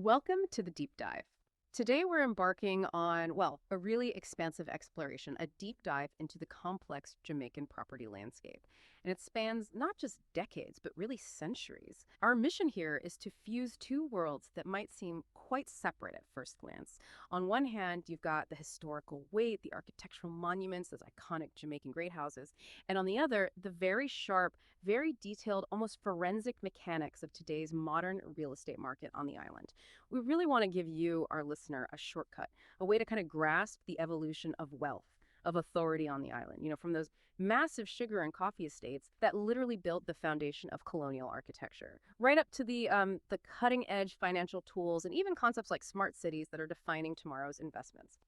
Welcome to the deep dive. Today we're embarking on, well, a really expansive exploration, a deep dive into the complex Jamaican property landscape. And it spans not just decades, but really centuries. Our mission here is to fuse two worlds that might seem quite separate at first glance. On one hand, you've got the historical weight, the architectural monuments, those iconic Jamaican greathouses, and on the other, the very sharp, very detailed, almost forensic mechanics of today's modern real estate market on the island. We really want to give you, our listener, a shortcut, a way to kind of grasp the evolution of wealth, of authority on the island, from those massive sugar and coffee estates that literally built the foundation of colonial architecture, right up to the cutting edge financial tools and even concepts like smart cities that are defining tomorrow's investments.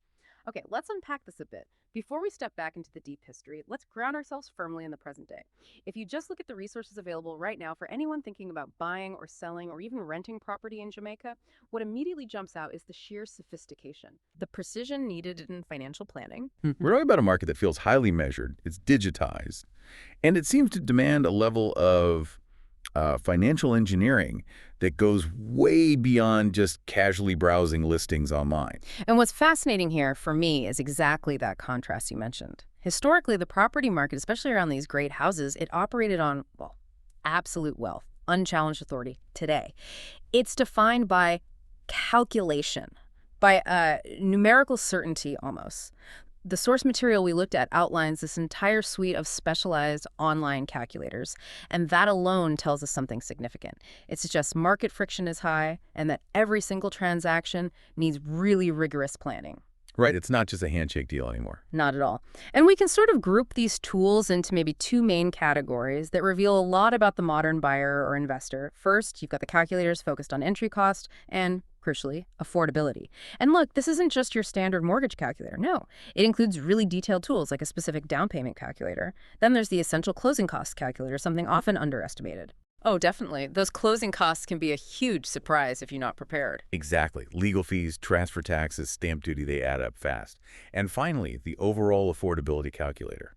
Okay, let's unpack this a bit. Before we step back into the deep history, let's ground ourselves firmly in the present day. If you just look at the resources available right now for anyone thinking about buying or selling or even renting property in Jamaica, what immediately jumps out is the sheer sophistication, the precision needed in financial planning. We're talking about a market that feels highly measured, it's digitized, and it seems to demand a level of financial engineering that goes way beyond just casually browsing listings online. And what's fascinating here for me is exactly that contrast you mentioned. Historically, the property market, especially around these great houses, it operated on, well, absolute wealth, unchallenged authority today. It's defined by calculation, by numerical certainty almost. The source material we looked at outlines this entire suite of specialized online calculators, and that alone tells us something significant. It suggests market friction is high and that every single transaction needs really rigorous planning. Right, it's not just a handshake deal anymore. Not at all. And we can sort of group these tools into maybe two main categories that reveal a lot about the modern buyer or investor. First, you've got the calculators focused on entry cost and, crucially, affordability. And look, this isn't just your standard mortgage calculator. No, it includes really detailed tools like a specific down payment calculator. Then there's the essential closing costs calculator, something often underestimated. Oh, definitely. Those closing costs can be a huge surprise if you're not prepared. Exactly. Legal fees, transfer taxes, stamp duty, they add up fast. And finally, the overall affordability calculator.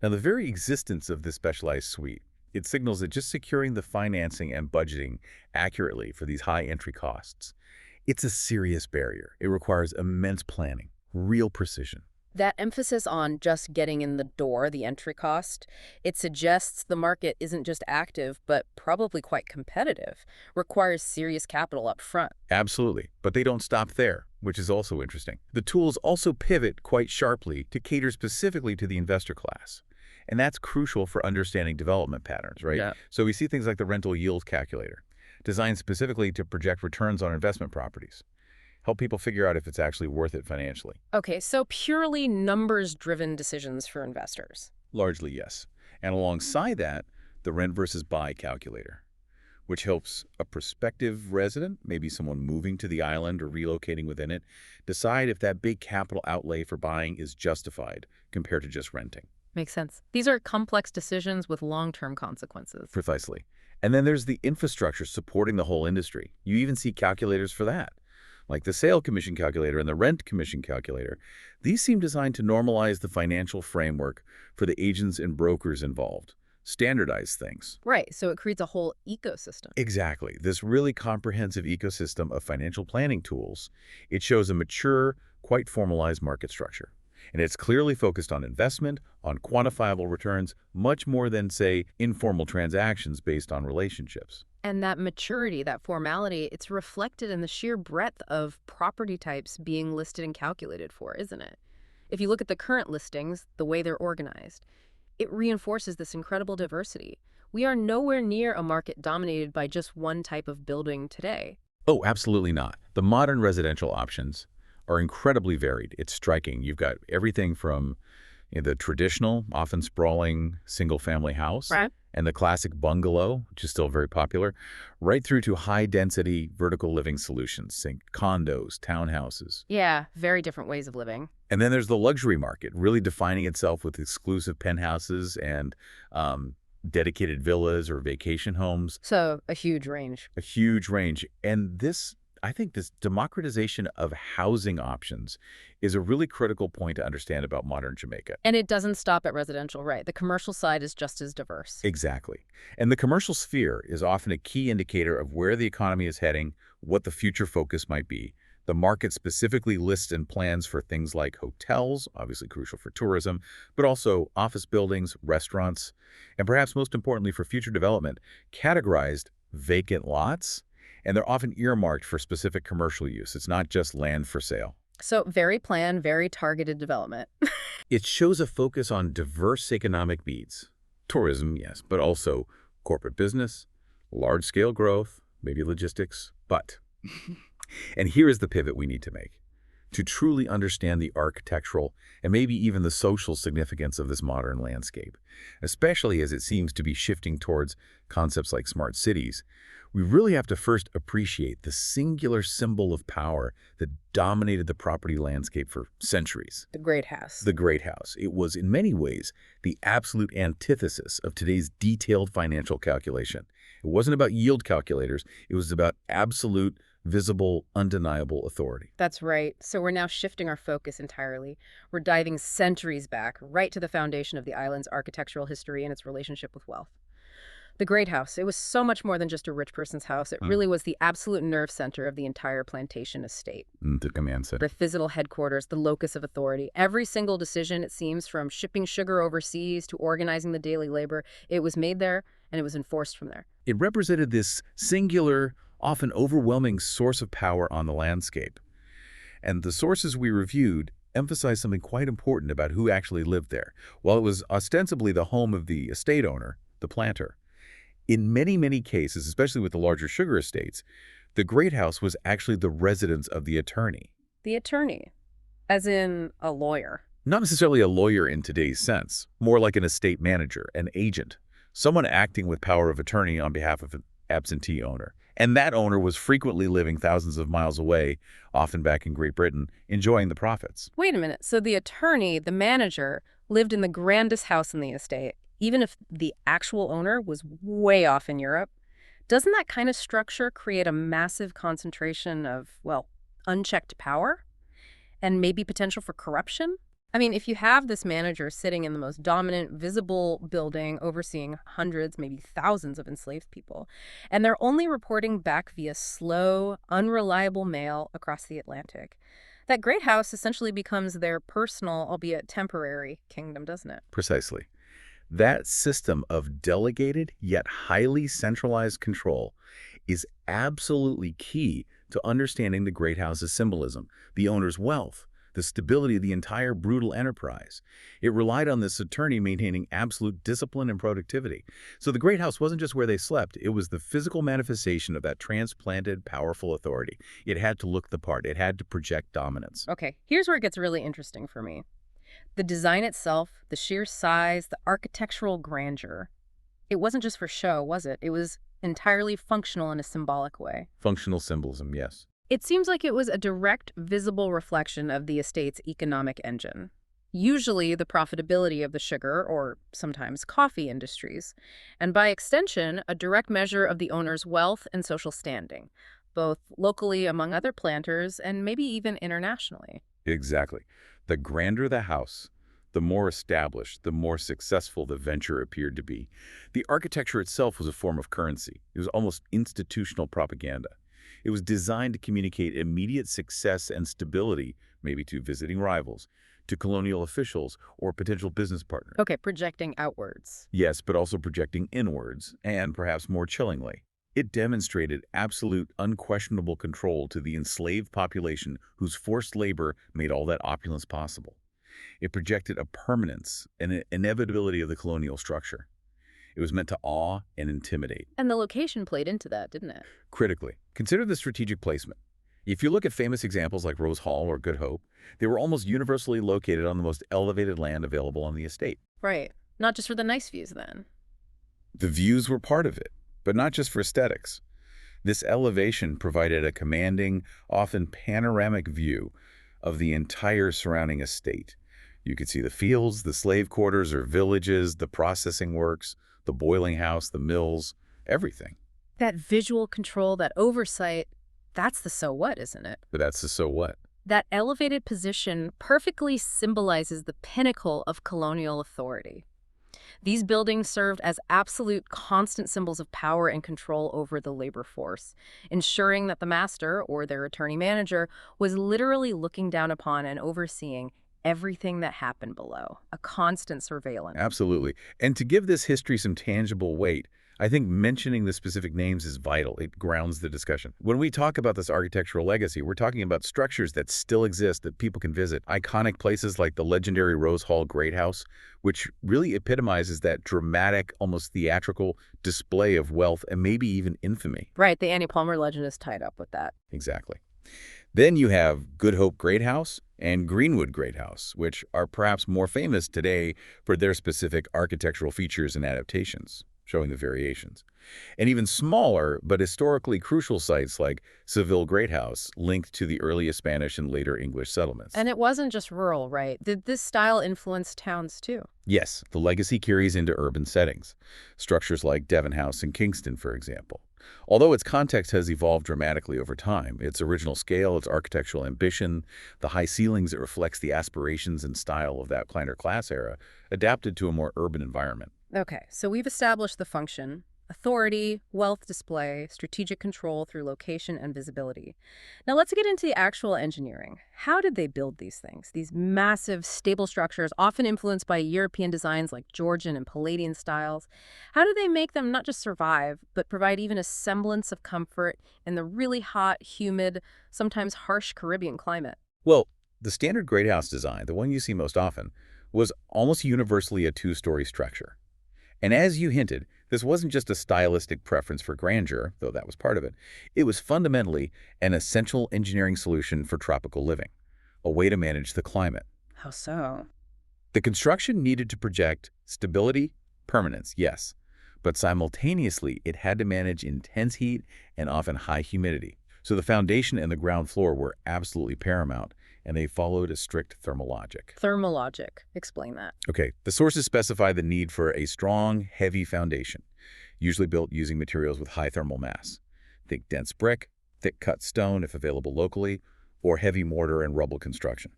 Now, the very existence of this specialized suite, it signals that just securing the financing and budgeting accurately for these high entry costs, it's a serious barrier. It requires immense planning, real precision. That emphasis on just getting in the door, the entry cost, it suggests the market isn't just active, but probably quite competitive, requires serious capital up front. Absolutely. But they don't stop there, which is also interesting. The tools also pivot quite sharply to cater specifically to the investor class. And that's crucial for understanding development patterns, right? Yeah. So we see things like the rental yield calculator, designed specifically to project returns on investment properties. Help people figure out if it's actually worth it financially. Okay, so purely numbers-driven decisions for investors. Largely, yes. And alongside that, the rent versus buy calculator, which helps a prospective resident, maybe someone moving to the island or relocating within it, decide if that big capital outlay for buying is justified compared to just renting. Makes sense. These are complex decisions with long-term consequences. Precisely. And then there's the infrastructure supporting the whole industry. You even see calculators for that, like the sale commission calculator and the rent commission calculator. These seem designed to normalize the financial framework for the agents and brokers involved, standardize things. Right, so it creates a whole ecosystem. Exactly. This really comprehensive ecosystem of financial planning tools, it shows a mature, quite formalized market structure. And it's clearly focused on investment, on quantifiable returns, much more than, say, informal transactions based on relationships. And that maturity, that formality, it's reflected in the sheer breadth of property types being listed and calculated for, isn't it? If you look at the current listings, the way they're organized, it reinforces this incredible diversity. We are nowhere near a market dominated by just one type of building today. Oh, absolutely not. The modern residential options are incredibly varied. It's striking. You've got everything from the traditional, often sprawling single-family house, Right. and the classic bungalow, which is still very popular, right through to high-density vertical living solutions, think condos, townhouses. Yeah, very different ways of living. And then there's the luxury market, really defining itself with exclusive penthouses and dedicated villas or vacation homes. So a huge range. A huge range. And I think this democratization of housing options is a really critical point to understand about modern Jamaica. And it doesn't stop at residential, right? The commercial side is just as diverse. Exactly. And the commercial sphere is often a key indicator of where the economy is heading, what the future focus might be. The market specifically lists and plans for things like hotels, obviously crucial for tourism, but also office buildings, restaurants, and perhaps most importantly for future development, categorized vacant lots, and they're often earmarked for specific commercial use. It's not just land for sale. So very planned, very targeted development. It shows a focus on diverse economic needs. Tourism, yes, but also corporate business, large-scale growth, maybe logistics, but and here is the pivot we need to make. To truly understand the architectural and maybe even the social significance of this modern landscape, especially as it seems to be shifting towards concepts like smart cities, we really have to first appreciate the singular symbol of power that dominated the property landscape for centuries. The Great House. The Great House. It was, in many ways, the absolute antithesis of today's detailed financial calculation. It wasn't about yield calculators. It was about absolute, visible, undeniable authority. That's right. So we're now shifting our focus entirely. We're diving centuries back, right to the foundation of the island's architectural history and its relationship with wealth. The Great House, it was so much more than just a rich person's house. It really was the absolute nerve center of the entire plantation estate. The command center. The physical headquarters, the locus of authority. Every single decision, it seems, from shipping sugar overseas to organizing the daily labor, it was made there and it was enforced from there. It represented this singular, often overwhelming source of power on the landscape. And the sources we reviewed emphasized something quite important about who actually lived there. While it was ostensibly the home of the estate owner, the planter, in many, many cases, especially with the larger sugar estates, the Great House was actually the residence of the attorney. The attorney, as in a lawyer. Not necessarily a lawyer in today's sense, more like an estate manager, an agent, someone acting with power of attorney on behalf of an absentee owner. And that owner was frequently living thousands of miles away, often back in Great Britain, enjoying the profits. Wait a minute. So the attorney, the manager, lived in the grandest house in the estate, even if the actual owner was way off in Europe? Doesn't that kind of structure create a massive concentration of, well, unchecked power? And maybe potential for corruption? I mean, if you have this manager sitting in the most dominant, visible building overseeing hundreds, maybe thousands of enslaved people, and they're only reporting back via slow, unreliable mail across the Atlantic, that Great House essentially becomes their personal, albeit temporary, kingdom, doesn't it? Precisely. That system of delegated yet highly centralized control is absolutely key to understanding the Great House's symbolism, the owner's wealth, the stability of the entire brutal enterprise. It relied on this attorney maintaining absolute discipline and productivity. So the Great House wasn't just where they slept. It was the physical manifestation of that transplanted, powerful authority. It had to look the part. It had to project dominance. Okay, here's where it gets really interesting for me. The design itself, the sheer size, the architectural grandeur, it wasn't just for show, was it? It was entirely functional in a symbolic way. Functional symbolism, yes. It seems like it was a direct, visible reflection of the estate's economic engine. Usually the profitability of the sugar, or sometimes coffee industries, and by extension, a direct measure of the owner's wealth and social standing, both locally among other planters and maybe even internationally. Exactly. The grander the house, the more established, the more successful the venture appeared to be. The architecture itself was a form of currency. It was almost institutional propaganda. It was designed to communicate immediate success and stability, maybe to visiting rivals, to colonial officials or potential business partners. Okay, projecting outwards. Yes, but also projecting inwards, and perhaps more chillingly. It demonstrated absolute, unquestionable control to the enslaved population whose forced labor made all that opulence possible. It projected a permanence and an inevitability of the colonial structure. It was meant to awe and intimidate. And the location played into that, didn't it? Critically, consider the strategic placement. If you look at famous examples like Rose Hall or Good Hope, they were almost universally located on the most elevated land available on the estate. Right. Not just for the nice views, then. The views were part of it, but not just for aesthetics. This elevation provided a commanding, often panoramic view of the entire surrounding estate. You could see the fields, the slave quarters or villages, the processing works, the boiling house, the mills, everything. That visual control, that oversight, that's the so what, isn't it? But that's the so what. That elevated position perfectly symbolizes the pinnacle of colonial authority. These buildings served as absolute constant symbols of power and control over the labor force, ensuring that the master, or their attorney manager, was literally looking down upon and overseeing everything that happened below, a constant surveillance. Absolutely. And to give this history some tangible weight, I think mentioning the specific names is vital. It grounds the discussion. When we talk about this architectural legacy, we're talking about structures that still exist that people can visit. Iconic places like the legendary Rose Hall Greathouse, which really epitomizes that dramatic, almost theatrical display of wealth and maybe even infamy. Right, the Annie Palmer legend is tied up with that. Exactly. Then you have Good Hope Greathouse and Greenwood Greathouse, which are perhaps more famous today for their specific architectural features and adaptations, showing the variations. And even smaller but historically crucial sites like Seville Greathouse, linked to the earliest Spanish and later English settlements. And it wasn't just rural, right? Did this style influence towns too? Yes, the legacy carries into urban settings. Structures like Devon House in Kingston, for example. Although its context has evolved dramatically over time, its original scale, its architectural ambition, the high ceilings that reflects the aspirations and style of that planter class era, adapted to a more urban environment. Okay, so we've established the function, authority, wealth display, strategic control through location and visibility. Now let's get into the actual engineering. How did they build these things? These massive, stable structures, often influenced by European designs like Georgian and Palladian styles. How did they make them not just survive, but provide even a semblance of comfort in the really hot, humid, sometimes harsh Caribbean climate? Well, the standard great house design, the one you see most often, was almost universally a two-story structure. And as you hinted, this wasn't just a stylistic preference for grandeur, though that was part of it. It was fundamentally an essential engineering solution for tropical living, a way to manage the climate. How so? The construction needed to project stability, permanence, yes, but simultaneously it had to manage intense heat and often high humidity. So the foundation and the ground floor were absolutely paramount, and they followed a strict thermal logic. Thermal logic. Explain that. Okay, the sources specify the need for a strong, heavy foundation, usually built using materials with high thermal mass. Think dense brick, thick cut stone if available locally, or heavy mortar and rubble construction.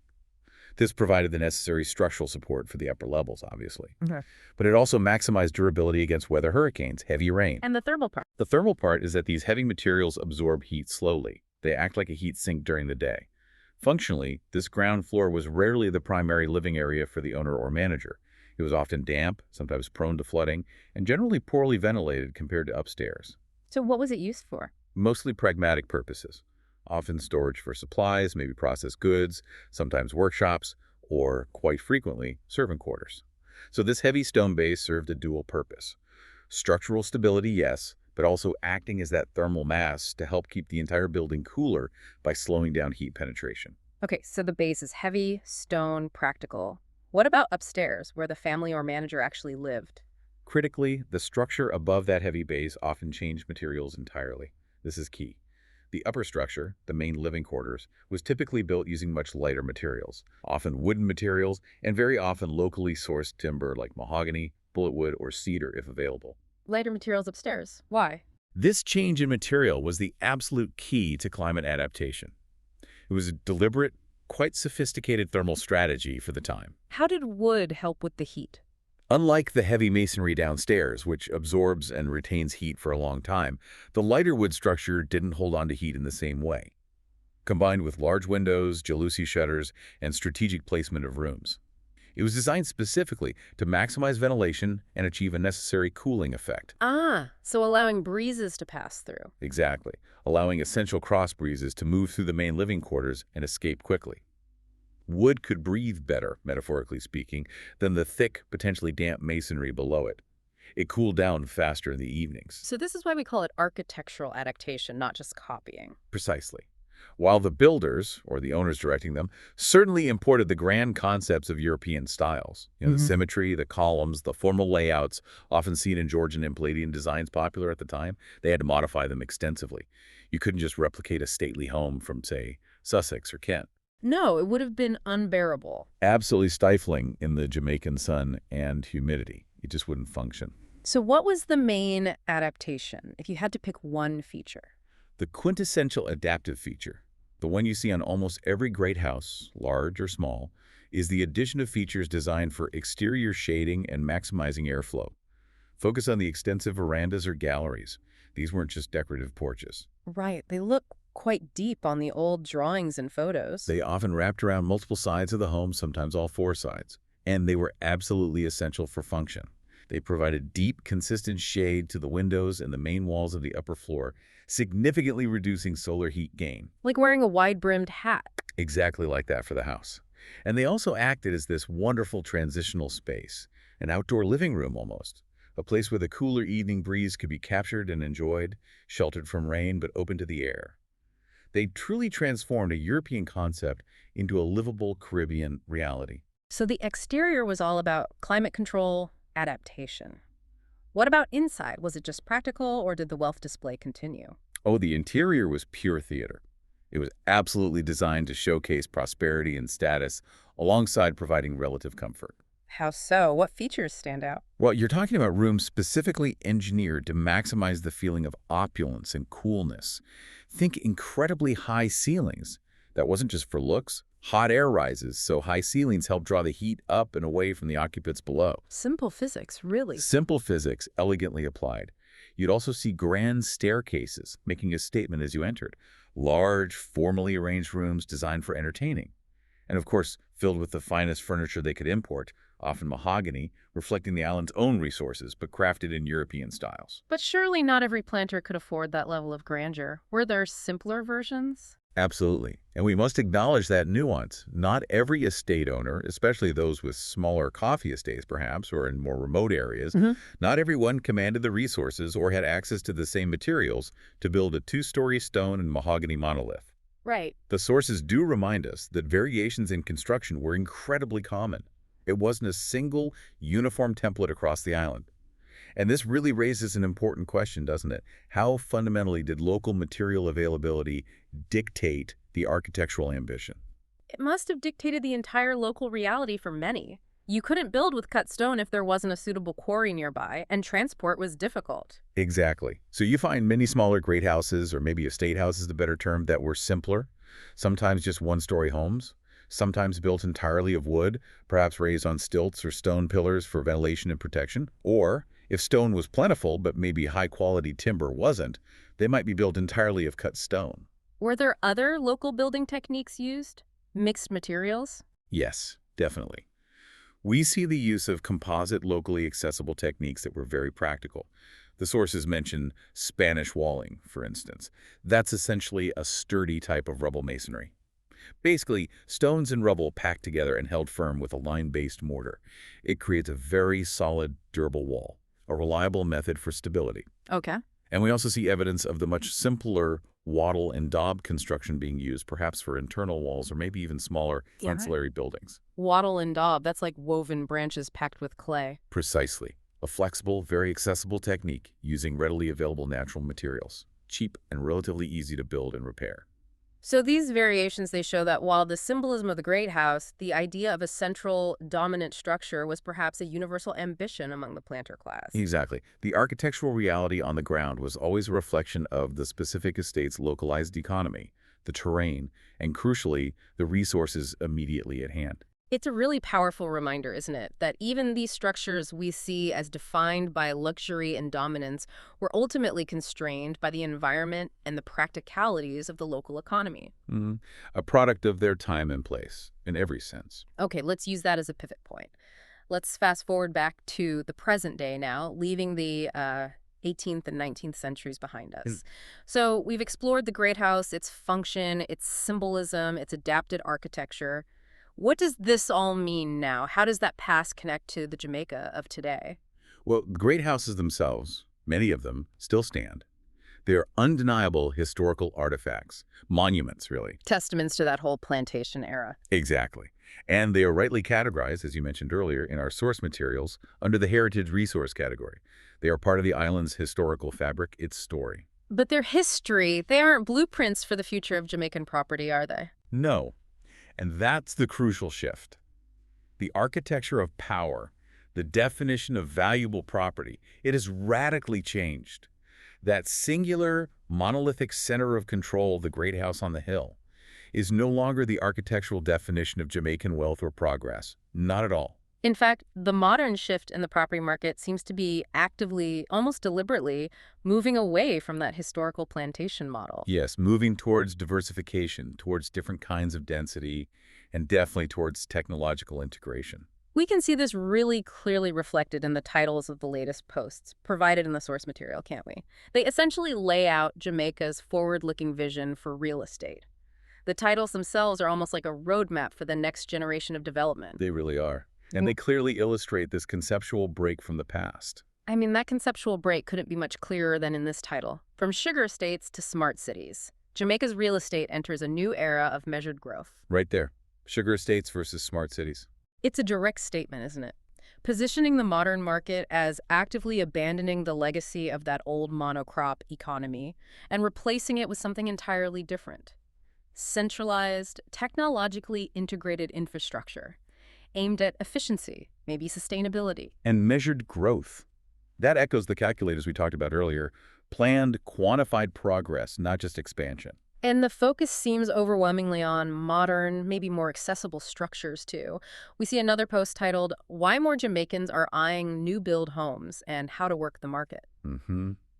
This provided the necessary structural support for the upper levels, obviously. Okay. But it also maximized durability against weather hurricanes, heavy rain. And the thermal part. The thermal part is that these heavy materials absorb heat slowly. They act like a heat sink during the day. Functionally, this ground floor was rarely the primary living area for the owner or manager. It was often damp, sometimes prone to flooding, and generally poorly ventilated compared to upstairs. So what was it used for? Mostly pragmatic purposes, often storage for supplies, maybe processed goods, sometimes workshops, or, quite frequently, servant quarters. So this heavy stone base served a dual purpose. Structural stability, yes, but also acting as that thermal mass to help keep the entire building cooler by slowing down heat penetration. Okay, so the base is heavy, stone, practical. What about upstairs, where the family or manager actually lived? Critically, the structure above that heavy base often changed materials entirely. This is key. The upper structure, the main living quarters, was typically built using much lighter materials, often wooden materials, and very often locally sourced timber like mahogany, bulletwood, or cedar if available. Lighter materials upstairs. Why? This change in material was the absolute key to climate adaptation. It was a deliberate, quite sophisticated thermal strategy for the time. How did wood help with the heat? Unlike the heavy masonry downstairs, which absorbs and retains heat for a long time, the lighter wood structure didn't hold on to heat in the same way. Combined with large windows, jalousie shutters, and strategic placement of rooms, it was designed specifically to maximize ventilation and achieve a necessary cooling effect. Ah, so allowing breezes to pass through. Exactly, allowing essential cross breezes to move through the main living quarters and escape quickly. Wood could breathe better, metaphorically speaking, than the thick, potentially damp masonry below it. It cooled down faster in the evenings. So this is why we call it architectural adaptation, not just copying. Precisely. While the builders, or the owners directing them, certainly imported the grand concepts of European styles. The symmetry, the columns, the formal layouts, often seen in Georgian and Palladian designs popular at the time, they had to modify them extensively. You couldn't just replicate a stately home from, say, Sussex or Kent. No, it would have been unbearable. Absolutely stifling in the Jamaican sun and humidity. It just wouldn't function. So what was the main adaptation, if you had to pick one feature? The quintessential adaptive feature, the one you see on almost every great house, large or small, is the addition of features designed for exterior shading and maximizing airflow. Focus on the extensive verandas or galleries. These weren't just decorative porches. Right. They look quite deep on the old drawings and photos. They often wrapped around multiple sides of the home, sometimes all four sides, and they were absolutely essential for function. They provided deep, consistent shade to the windows and the main walls of the upper floor, significantly reducing solar heat gain. Like wearing a wide-brimmed hat. Exactly like that for the house. And they also acted as this wonderful transitional space, an outdoor living room almost, a place where the cooler evening breeze could be captured and enjoyed, sheltered from rain but open to the air. They truly transformed a European concept into a livable Caribbean reality. So the exterior was all about climate control, adaptation. What about inside? Was it just practical, or did the wealth display continue? Oh, the interior was pure theater. It was absolutely designed to showcase prosperity and status alongside providing relative comfort. How so? What features stand out? Well, you're talking about rooms specifically engineered to maximize the feeling of opulence and coolness. Think incredibly high ceilings. That wasn't just for looks. Hot air rises, so high ceilings help draw the heat up and away from the occupants below. Simple physics, really. Simple physics, elegantly applied. You'd also see grand staircases, making a statement as you entered. Large, formally arranged rooms designed for entertaining. And of course, filled with the finest furniture they could import, often mahogany, reflecting the island's own resources, but crafted in European styles. But surely not every planter could afford that level of grandeur. Were there simpler versions? Absolutely. And we must acknowledge that nuance. Not every estate owner, especially those with smaller coffee estates perhaps, or in more remote areas, not everyone commanded the resources or had access to the same materials to build a two-story stone and mahogany monolith. Right. The sources do remind us that variations in construction were incredibly common. It wasn't a single, uniform template across the island. And this really raises an important question, doesn't it? How fundamentally did local material availability dictate the architectural ambition? It must have dictated the entire local reality for many. You couldn't build with cut stone if there wasn't a suitable quarry nearby, and transport was difficult. Exactly. So you find many smaller greathouses, or maybe estate houses is the better term, that were simpler, sometimes just one-story homes, sometimes built entirely of wood, perhaps raised on stilts or stone pillars for ventilation and protection. Or, if stone was plentiful but maybe high-quality timber wasn't, they might be built entirely of cut stone. Were there other local building techniques used? Mixed materials? Yes, definitely. We see the use of composite, locally accessible techniques that were very practical. The sources mention Spanish walling, for instance. That's essentially a sturdy type of rubble masonry. Basically, stones and rubble packed together and held firm with a line-based mortar. It creates a very solid, durable wall, a reliable method for stability. Okay. And we also see evidence of the much simpler wattle and daub construction being used, perhaps for internal walls or maybe even smaller ancillary buildings. Wattle and daub, that's like woven branches packed with clay. Precisely. A flexible, very accessible technique using readily available natural materials, cheap and relatively easy to build and repair. So these variations, they show that while the symbolism of the Great House, the idea of a central dominant structure was perhaps a universal ambition among the planter class. Exactly. The architectural reality on the ground was always a reflection of the specific estate's localized economy, the terrain, and crucially, the resources immediately at hand. It's a really powerful reminder, isn't it, that even these structures we see as defined by luxury and dominance were ultimately constrained by the environment and the practicalities of the local economy. A product of their time and place, in every sense. Okay, let's use that as a pivot point. Let's fast forward back to the present day now, leaving the 18th and 19th centuries behind us. So we've explored the Great House, its function, its symbolism, its adapted architecture. What does this all mean now? How does that past connect to the Jamaica of today? Well, the great houses themselves, many of them, still stand. They are undeniable historical artifacts, monuments, really. Testaments to that whole plantation era. Exactly. And they are rightly categorized, as you mentioned earlier, in our source materials under the Heritage Resource category. They are part of the island's historical fabric, its story. But their history, they aren't blueprints for the future of Jamaican property, are they? No. And that's the crucial shift. The architecture of power, the definition of valuable property, it has radically changed. That singular, monolithic center of control, the Great House on the Hill, is no longer the architectural definition of Jamaican wealth or progress. Not at all. In fact, the modern shift in the property market seems to be actively, almost deliberately, moving away from that historical plantation model. Yes, moving towards diversification, towards different kinds of density, and definitely towards technological integration. We can see this really clearly reflected in the titles of the latest posts provided in the source material, can't we? They essentially lay out Jamaica's forward-looking vision for real estate. The titles themselves are almost like a roadmap for the next generation of development. They really are. And they clearly illustrate this conceptual break from the past. I mean, that conceptual break couldn't be much clearer than in this title. From sugar estates to smart cities, Jamaica's real estate enters a new era of measured growth. Right there. Sugar estates versus smart cities. It's a direct statement, isn't it? Positioning the modern market as actively abandoning the legacy of that old monocrop economy and replacing it with something entirely different. Centralized, technologically integrated infrastructure aimed at efficiency, maybe sustainability. And measured growth. That echoes the calculators we talked about earlier. Planned, quantified progress, not just expansion. And the focus seems overwhelmingly on modern, maybe more accessible structures, too. We see another post titled, Why More Jamaicans Are Eyeing New Build Homes and How to Work the Market.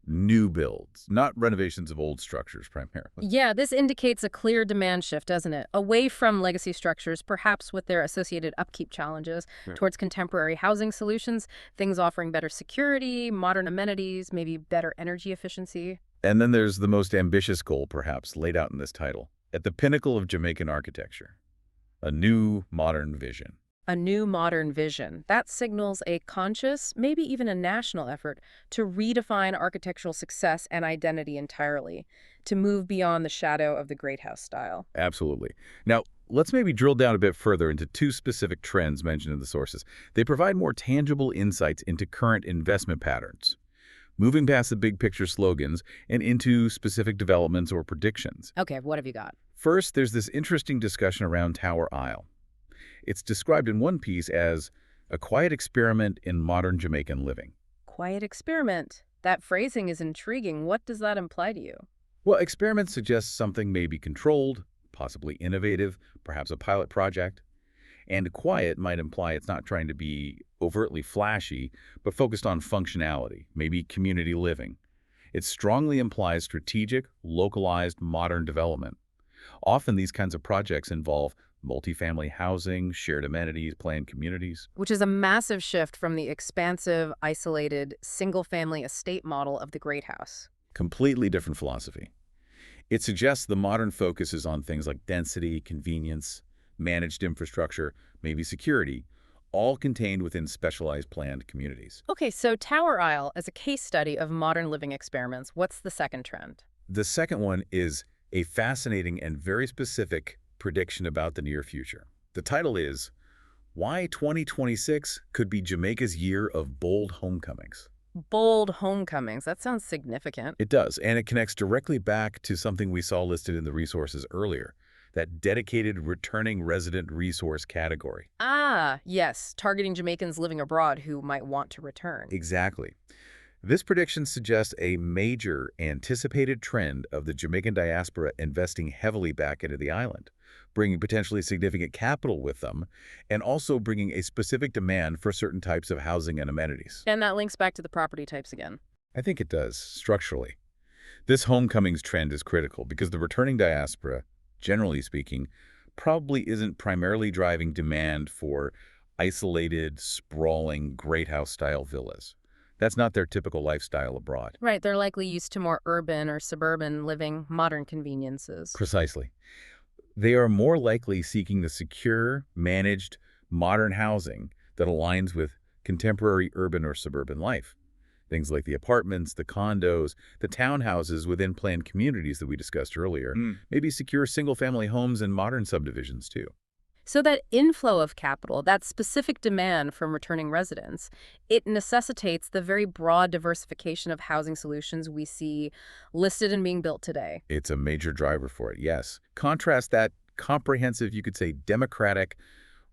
New builds, not renovations of old structures primarily. Yeah, this indicates a clear demand shift, doesn't it? Away from legacy structures, perhaps with their associated upkeep challenges, towards contemporary housing solutions, things offering better security, modern amenities, maybe better energy efficiency. And then there's the most ambitious goal, perhaps, laid out in this title. At the pinnacle of Jamaican architecture, a new modern vision. A new modern vision. That signals a conscious, maybe even a national effort to redefine architectural success and identity entirely, to move beyond the shadow of the great house style. Absolutely. Now, let's maybe drill down a bit further into two specific trends mentioned in the sources. They provide more tangible insights into current investment patterns, moving past the big picture slogans and into specific developments or predictions. Okay, what have you got? First, there's this interesting discussion around Tower Isle. It's described in one piece as a quiet experiment in modern Jamaican living. Quiet experiment. That phrasing is intriguing. What does that imply to you? Well, experiment suggests something may be controlled, possibly innovative, perhaps a pilot project. And quiet might imply it's not trying to be overtly flashy, but focused on functionality, maybe community living. It strongly implies strategic, localized, modern development. Often these kinds of projects involve multifamily housing, shared amenities, planned communities. Which is a massive shift from the expansive, isolated, single-family estate model of the Great House. Completely different philosophy. It suggests the modern focus is on things like density, convenience, managed infrastructure, maybe security, all contained within specialized planned communities. Okay, so Tower Isle as a case study of modern living experiments. What's the second trend? The second one is a fascinating and very specific prediction about the near future. The title is, Why 2026 Could Be Jamaica's Year of Bold Homecomings. Bold homecomings. That sounds significant. It does, and it connects directly back to something we saw listed in the resources earlier, that dedicated returning resident resource category. Ah, yes, targeting Jamaicans living abroad who might want to return. Exactly. This prediction suggests a major anticipated trend of the Jamaican diaspora investing heavily back into the island, bringing potentially significant capital with them, and also bringing a specific demand for certain types of housing and amenities. And that links back to the property types again. I think it does, structurally. This homecomings trend is critical because the returning diaspora, generally speaking, probably isn't primarily driving demand for isolated, sprawling, great house-style villas. That's not their typical lifestyle abroad. Right, they're likely used to more urban or suburban living, modern conveniences. Precisely. They are more likely seeking the secure, managed, modern housing that aligns with contemporary urban or suburban life. Things like the apartments, the condos, the townhouses within planned communities that we discussed earlier, maybe secure single-family homes and modern subdivisions too. So that inflow of capital, that specific demand from returning residents, it necessitates the very broad diversification of housing solutions we see listed and being built today. It's a major driver for it, yes. Contrast that comprehensive, you could say democratic,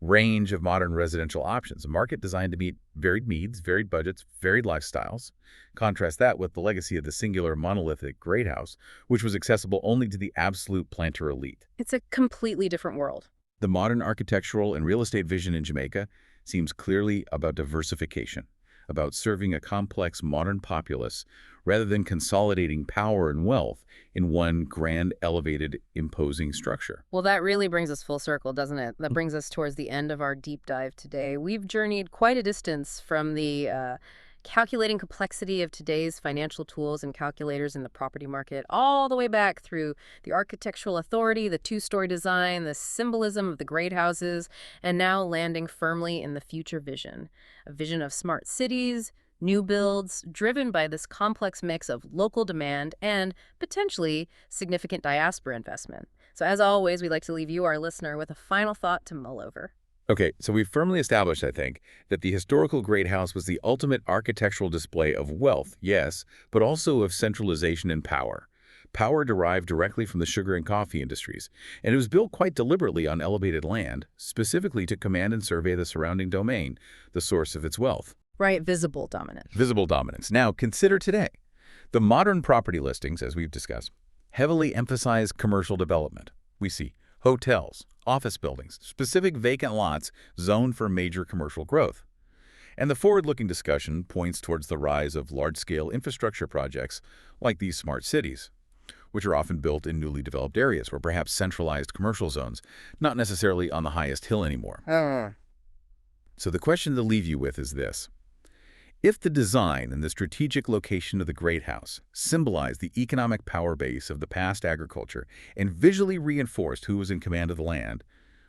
range of modern residential options, a market designed to meet varied needs, varied budgets, varied lifestyles. Contrast that with the legacy of the singular monolithic great house, which was accessible only to the absolute planter elite. It's a completely different world. The modern architectural and real estate vision in Jamaica seems clearly about diversification, about serving a complex modern populace rather than consolidating power and wealth in one grand, elevated, imposing structure. Well, that really brings us full circle, doesn't it? That brings us towards the end of our deep dive today. We've journeyed quite a distance from the calculating complexity of today's financial tools and calculators in the property market, all the way back through the architectural authority, the two-story design, the symbolism of the great houses, and now landing firmly in the future vision, a vision of smart cities, new builds, driven by this complex mix of local demand and potentially significant diaspora investment. So as always, we'd like to leave you, our listener, with a final thought to mull over. Okay, so we've firmly established, I think, that the historical great house was the ultimate architectural display of wealth, yes, but also of centralization and power. Power derived directly from the sugar and coffee industries, and it was built quite deliberately on elevated land, specifically to command and survey the surrounding domain, the source of its wealth. Right, visible dominance. Visible dominance. Now, consider today. The modern property listings, as we've discussed, heavily emphasize commercial development. We see hotels, office buildings, specific vacant lots zoned for major commercial growth. And the forward-looking discussion points towards the rise of large-scale infrastructure projects like these smart cities, which are often built in newly developed areas or perhaps centralized commercial zones, not necessarily on the highest hill anymore. So the question to leave you with is this. If the design and the strategic location of the great house symbolized the economic power base of the past agriculture and visually reinforced who was in command of the land,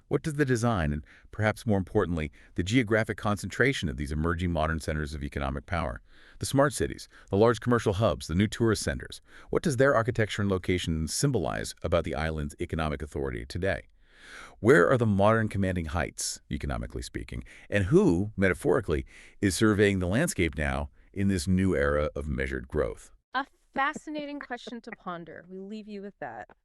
what does the design and, perhaps more importantly, the geographic concentration of these emerging modern centers of economic power, the smart cities, the large commercial hubs, the new tourist centers, what does their architecture and location symbolize about the island's economic authority today? Where are the modern commanding heights, economically speaking, and who, metaphorically, is surveying the landscape now in this new era of measured growth? A fascinating question to ponder. We leave you with that.